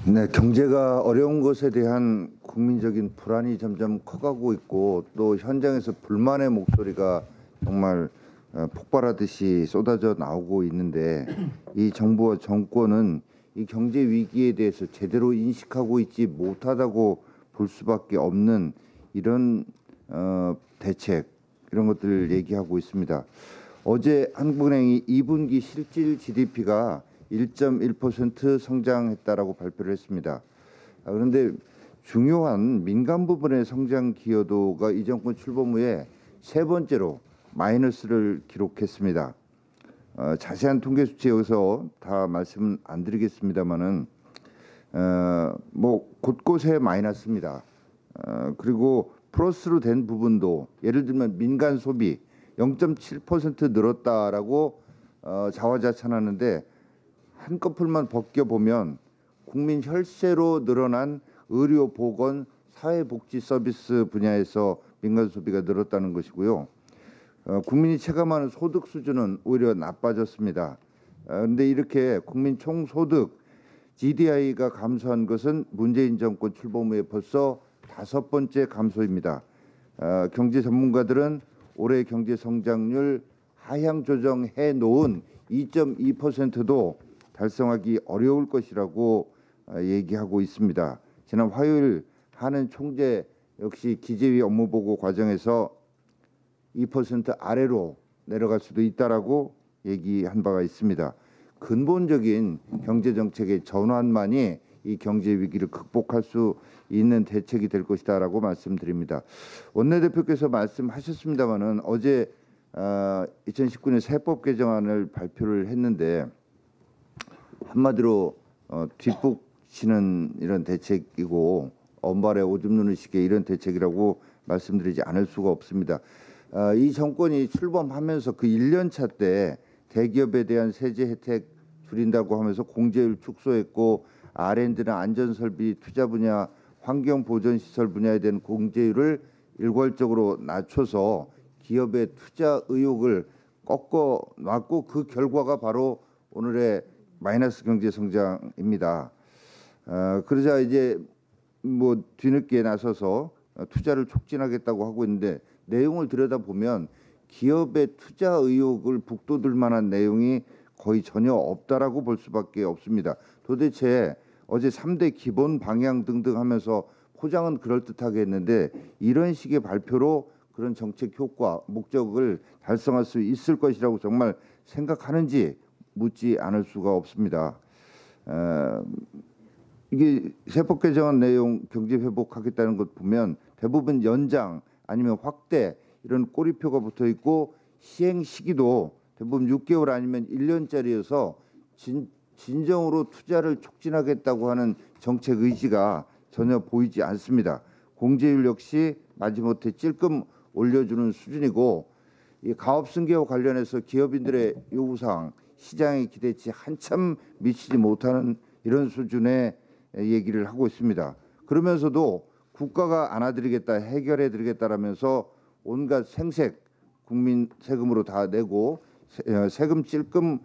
네, 경제가 어려운 것에 대한 국민적인 불안이 점점 커가고 있고 또 현장에서 불만의 목소리가 정말 폭발하듯이 쏟아져 나오고 있는데 이 정부와 정권은 이 경제 위기에 대해서 제대로 인식하고 있지 못하다고 볼 수밖에 없는 이런 대책 이런 것들을 얘기하고 있습니다. 어제 한국은행이 2분기 실질 GDP가 1.1% 성장했다라고 발표를 했습니다. 그런데 중요한 민간 부분의 성장 기여도가 이 정권 출범 후에 세 번째로 마이너스를 기록했습니다. 자세한 통계 수치 여기서 다 말씀 안 드리겠습니다만은 뭐 곳곳에 마이너스입니다. 그리고 플러스로 된 부분도 예를 들면 민간 소비 0.7% 늘었다라고 자화자찬하는데 한꺼풀만 벗겨보면 국민 혈세로 늘어난 의료, 보건, 사회복지 서비스 분야에서 민간 소비가 늘었다는 것이고요. 국민이 체감하는 소득 수준은 오히려 나빠졌습니다. 그런데 이렇게 국민 총소득 GDI가 감소한 것은 문재인 정권 출범 후에 벌써 5번째 감소입니다. 경제 전문가들은 올해 경제 성장률 하향 조정해 놓은 2.2%도 달성하기 어려울 것이라고 얘기하고 있습니다. 지난 화요일 한은 총재 역시 기재위 업무보고 과정에서 2% 아래로 내려갈 수도 있다라고 얘기한 바가 있습니다. 근본적인 경제 정책의 전환만이 이 경제 위기를 극복할 수 있는 대책이 될 것이다라고 말씀드립니다. 원내대표께서 말씀하셨습니다마는 어제 2019년 세법 개정안을 발표를 했는데 한마디로 뒷북 치는 이런 대책이고 언발에 오줌 누는 식의 이런 대책이라고 말씀드리지 않을 수가 없습니다. 이 정권이 출범하면서 그 1년 차 때 대기업에 대한 세제 혜택 줄인다고 하면서 공제율 축소했고 R&D나 안전설비 투자 분야, 환경보전시설 분야에 대한 공제율을 일괄적으로 낮춰서 기업의 투자 의욕을 꺾어놨고 그 결과가 바로 오늘의 마이너스 경제 성장입니다. 그러자 이제 뭐 뒤늦게 나서서 투자를 촉진하겠다고 하고 있는데 내용을 들여다보면 기업의 투자 의욕을 북돋을 만한 내용이 거의 전혀 없다라고 볼 수밖에 없습니다. 도대체 어제 3대 기본 방향 등등 하면서 포장은 그럴듯하게 했는데 이런 식의 발표로 그런 정책 효과, 목적을 달성할 수 있을 것이라고 정말 생각하는지 묻지 않을 수가 없습니다. 이게 세법 개정안 내용 경제 회복하겠다는 것 보면 대부분 연장 아니면 확대 이런 꼬리표가 붙어 있고 시행 시기도 대부분 6개월 아니면 1년짜리여서 진정으로 투자를 촉진하겠다고 하는 정책 의지가 전혀 보이지 않습니다. 공제율 역시 마지못해 찔끔 올려주는 수준이고 이 가업 승계와 관련해서 기업인들의 요구사항 시장의 기대치 한참 미치지 못하는 이런 수준의 얘기를 하고 있습니다. 그러면서도 국가가 안아드리겠다, 해결해드리겠다라면서 온갖 생색 국민 세금으로 다 내고 세금 찔끔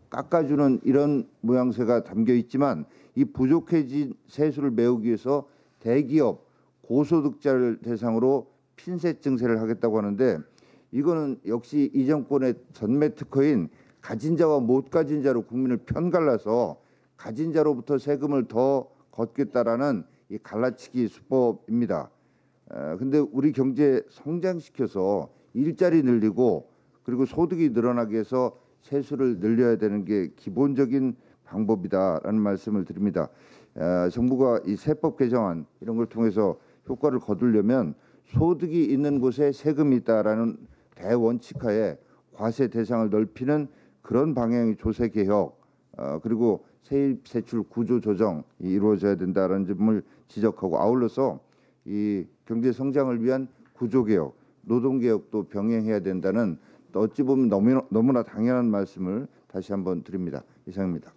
깎아주는 이런 모양새가 담겨 있지만 이 부족해진 세수를 메우기 위해서 대기업 고소득자를 대상으로 핀셋 증세를 하겠다고 하는데 이거는 역시 이 정권의 전매 특허인 가진 자와 못 가진 자로 국민을 편갈라서 가진 자로부터 세금을 더 걷겠다라는 이 갈라치기 수법입니다. 근데 우리 경제 성장시켜서 일자리 늘리고 그리고 소득이 늘어나게 해서 세수를 늘려야 되는 게 기본적인 방법이다라는 말씀을 드립니다. 정부가 이 세법 개정안 이런 걸 통해서 효과를 거두려면 소득이 있는 곳에 세금이 있다라는 대원칙하에 과세 대상을 넓히는 그런 방향의 조세 개혁 그리고 세입 세출 구조 조정이 이루어져야 된다라는 점을 지적하고 아울러서 이 경제 성장을 위한 구조 개혁, 노동 개혁도 병행해야 된다는 또 어찌 보면 너무나 당연한 말씀을 다시 한번 드립니다. 이상입니다.